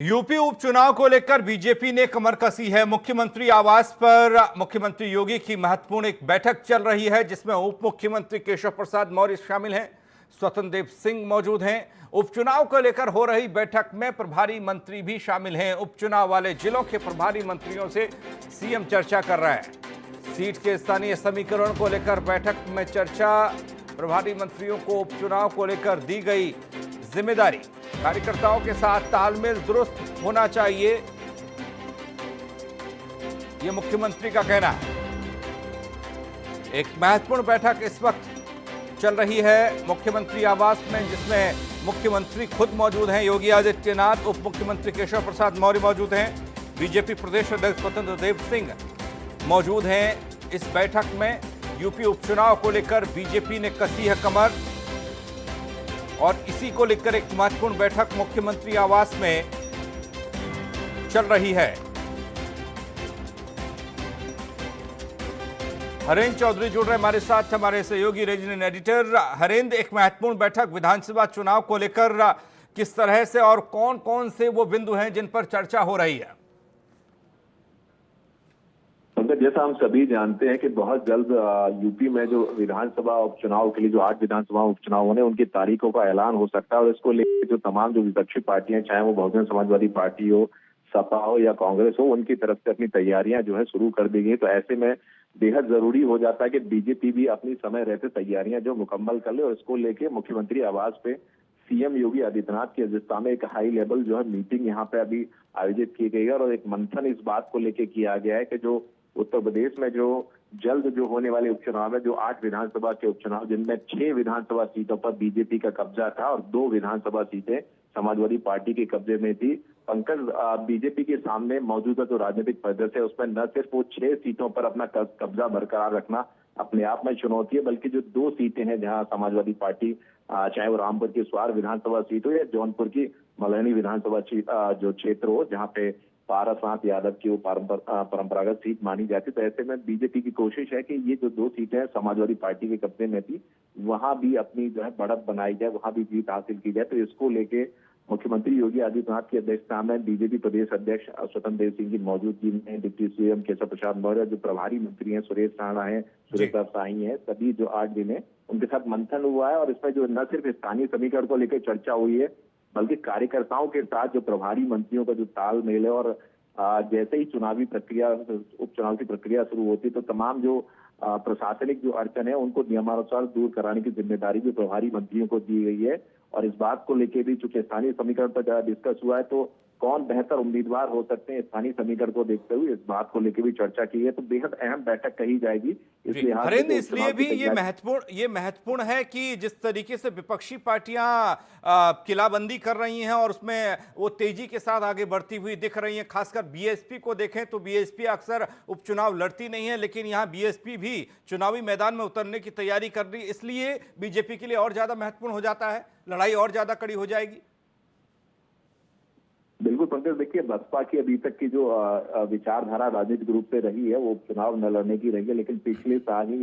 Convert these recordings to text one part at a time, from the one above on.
UP उपचुनाव को लेकर बीजेपी ने कमर कसी है। मुख्यमंत्री आवास पर मुख्यमंत्री योगी की महत्वपूर्ण एक बैठक चल रही है, जिसमें उप मुख्यमंत्री केशव प्रसाद मौर्य शामिल हैं, स्वतंत्र देव सिंह मौजूद हैं। उपचुनाव को लेकर हो रही बैठक में प्रभारी मंत्री भी शामिल हैं। उपचुनाव वाले जिलों के प्रभारी मंत्रियों से सीएम चर्चा कर रहा है। सीट के स्थानीय समीकरण को लेकर बैठक में चर्चा। प्रभारी मंत्रियों को उपचुनाव को लेकर दी गई जिम्मेदारी। कार्यकर्ताओं के साथ तालमेल दुरुस्त होना चाहिए, यह मुख्यमंत्री का कहना है। एक महत्वपूर्ण बैठक इस वक्त चल रही है मुख्यमंत्री आवास में, जिसमें मुख्यमंत्री खुद मौजूद हैं, योगी आदित्यनाथ, उप मुख्यमंत्री केशव प्रसाद मौर्य मौजूद हैं, बीजेपी प्रदेश अध्यक्ष स्वतंत्र देव सिंह मौजूद हैं। इस बैठक में यूपी उपचुनाव को लेकर बीजेपी ने कसी है कमर, और इसी को लेकर एक महत्वपूर्ण बैठक मुख्यमंत्री आवास में चल रही है। हरेंद्र चौधरी जुड़ रहे हमारे साथ, हमारे सहयोगी रीजनल एडिटर। हरेंद्र, एक महत्वपूर्ण बैठक विधानसभा चुनाव को लेकर किस तरह से और कौन कौन से वो बिंदु हैं जिन पर चर्चा हो रही है? जैसा हम सभी जानते हैं कि बहुत जल्द यूपी में जो विधानसभा उपचुनाव के लिए जो 8 विधानसभा उपचुनाव होने, उनकी तारीखों का ऐलान हो सकता है। और इसको लेकर जो तमाम जो विपक्षी पार्टियां, चाहे वो बहुजन समाजवादी पार्टी हो, सपा हो या कांग्रेस हो, उनकी तरफ से अपनी तैयारियां जो है शुरू कर दी गई। तो ऐसे में बेहद जरूरी हो जाता है कि बीजेपी भी अपनी समय रहते तैयारियां जो मुकम्मल कर ले। और इसको लेके मुख्यमंत्री आवास पे सीएम योगी आदित्यनाथ की अध्यक्षता में एक हाई लेवल जो है मीटिंग यहाँ पे अभी आयोजित की गई है। और एक मंथन इस बात को लेके किया गया है कि जो उत्तर प्रदेश में जो जल्द जो होने वाले उपचुनाव है, जो 8 विधानसभा के उपचुनाव, जिनमें 6 विधानसभा सीटों पर बीजेपी का कब्जा था और 2 विधानसभा सीटें समाजवादी पार्टी के कब्जे में थी। पंकज, बीजेपी के सामने मौजूदा जो राजनीतिक परिदृश्य है, उसमें न सिर्फ वो 6 सीटों पर अपना कब्जा बरकरार रखना अपने आप में चुनौती है, बल्कि जो 2 सीटें हैं जहां समाजवादी पार्टी, चाहे वो रामपुर की स्वार विधानसभा सीट हो या जौनपुर की मलहनी विधानसभा जो क्षेत्र हो, जहाँ पे पारसनाथ यादव की वो परंपरागत सीट मानी जाती। तो ऐसे में बीजेपी की कोशिश है कि ये जो 2 सीटें समाजवादी पार्टी के कब्जे में थी, वहां भी अपनी जो है बढ़त बनाई जाए, वहां भी जीत हासिल की जाए। तो इसको लेके मुख्यमंत्री योगी आदित्यनाथ की अध्यक्षता में बीजेपी प्रदेश अध्यक्ष स्वतंत्र देव सिंह की मौजूदगी में डिप्टी सीएम केशव प्रसाद मौर्य, जो प्रभारी मंत्री हैं सुरेश राणा है, सुरेश साई है, सभी जो 8 दिन है उनके साथ मंथन हुआ है। और इसमें जो न सिर्फ स्थानीय समीकरण को लेकर चर्चा हुई है, बल्कि कार्यकर्ताओं के साथ जो प्रभारी मंत्रियों का जो तालमेल है, और जैसे ही चुनावी प्रक्रिया, उपचुनाव की प्रक्रिया शुरू होती, तो तमाम जो प्रशासनिक जो अड़चन है उनको नियमानुसार दूर कराने की जिम्मेदारी भी प्रभारी मंत्रियों को दी गई है। और इस बात को लेकर भी चूंकि स्थानीय समीकरण पर डिस्कस हुआ है, तो कौन बेहतर उम्मीदवार हो सकते हैं स्थानीय समीकरण को देखते हुए, इस बात को लेकर भी चर्चा की है। तो बेहद अहम बैठक कही जाएगी। हरेंद्र, इसलिए भी ये महत्वपूर्ण है कि जिस तरीके से विपक्षी पार्टियां किलाबंदी कर रही हैं और उसमें वो तेजी के साथ आगे बढ़ती हुई दिख रही हैं। खासकर बीएसपी को देखें तो बीएसपी अक्सर उपचुनाव लड़ती नहीं है, लेकिन यहां बीएसपी भी चुनावी मैदान में उतरने की तैयारी कर रही है। इसलिए बीजेपी के लिए और ज्यादा महत्वपूर्ण हो जाता है, लड़ाई और ज्यादा कड़ी हो जाएगी। बिल्कुल पंकज, देखिए बसपा की अभी तक की जो विचारधारा राजनीतिक रूप से रही है, वो चुनाव न लड़ने की रही है। लेकिन पिछले साल ही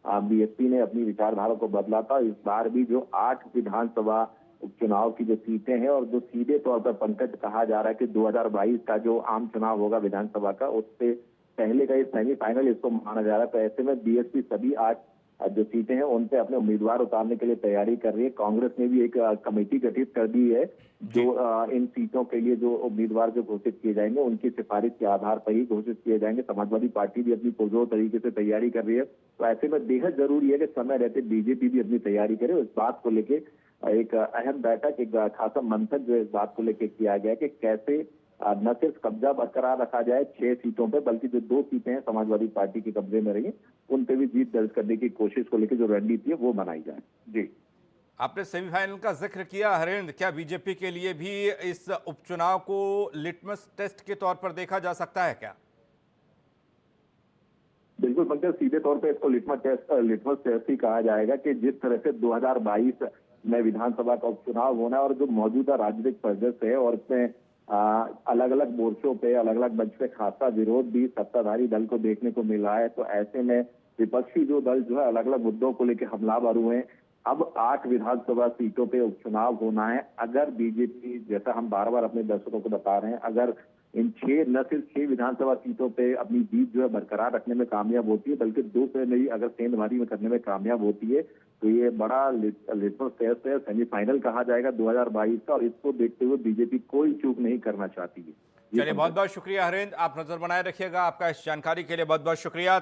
बीएसपी ने अपनी विचारधारा को बदला था। इस बार भी जो 8 विधानसभा उपचुनाव की जो सीटें हैं, और जो सीधे तौर पर पंकज कहा जा रहा है कि 2022 का जो आम चुनाव होगा विधानसभा का, उससे पहले का ये सेमीफाइनल इसको माना जा रहा है। तो ऐसे में बीएसपी सभी 8 जो सीटें हैं उन पे अपने उम्मीदवार उतारने के लिए तैयारी कर रही है। कांग्रेस ने भी एक कमेटी गठित कर दी है, जो इन सीटों के लिए जो उम्मीदवार जो घोषित किए जाएंगे उनकी सिफारिश के आधार पर ही घोषित किए जाएंगे। समाजवादी पार्टी भी अपनी पुरजोर तरीके से तैयारी कर रही है। तो ऐसे में बेहद जरूरी है कि समय रहते बीजेपी भी अपनी तैयारी करे। इस बात को लेके एक अहम बैठक, एक खासा मंथन जो इस बात को लेके किया गया कि कैसे न सिर्फ कब्जा बरकरार रखा जाए 6 सीटों पे, बल्कि जो 2 सीटें हैं समाजवादी पार्टी के कब्जे में रही, उन पे भी जीत दर्ज करने की कोशिश को लेकर जो रणनीति है वो बनाई जाए। जी, आपने सेमीफाइनल का जिक्र किया हरेंद्र, क्या बीजेपी के लिए भी इस उपचुनाव को लिटमस टेस्ट के तौर पर देखा जा सकता है क्या? बिल्कुल पंकज, सीधे तौर पे इसको लिटमस टेस्ट ही कहा जाएगा कि जिस तरह से 2022 में विधानसभा का उपचुनाव होना है, और जो मौजूदा राजनीतिक परिदृश्य है, और इसमें अलग अलग मोर्चों पे, अलग अलग मंच पे खासा विरोध भी सत्ताधारी दल को देखने को मिला है। तो ऐसे में विपक्षी जो दल जो है अलग अलग मुद्दों को लेकर हमलावर हुए हैं। अब 8 विधानसभा सीटों पे उपचुनाव होना है। अगर बीजेपी, जैसा हम बार बार अपने दर्शकों को बता रहे हैं, अगर इन 6 न सिर्फ 6 विधानसभा सीटों पे अपनी जीत जो है बरकरार रखने में कामयाब होती है, बल्कि 2 से नहीं अगर सेंधमारी में करने में कामयाब होती है, तो ये बड़ा लिटमस टेस्ट है, सेमीफाइनल कहा जाएगा 2022 का, और इसको देखते हुए बीजेपी कोई चूक नहीं करना चाहती है। चलिए, बहुत बहुत शुक्रिया हरेंद्र, आप नजर बनाए रखिएगा। आपका इस जानकारी के लिए बहुत बहुत शुक्रिया।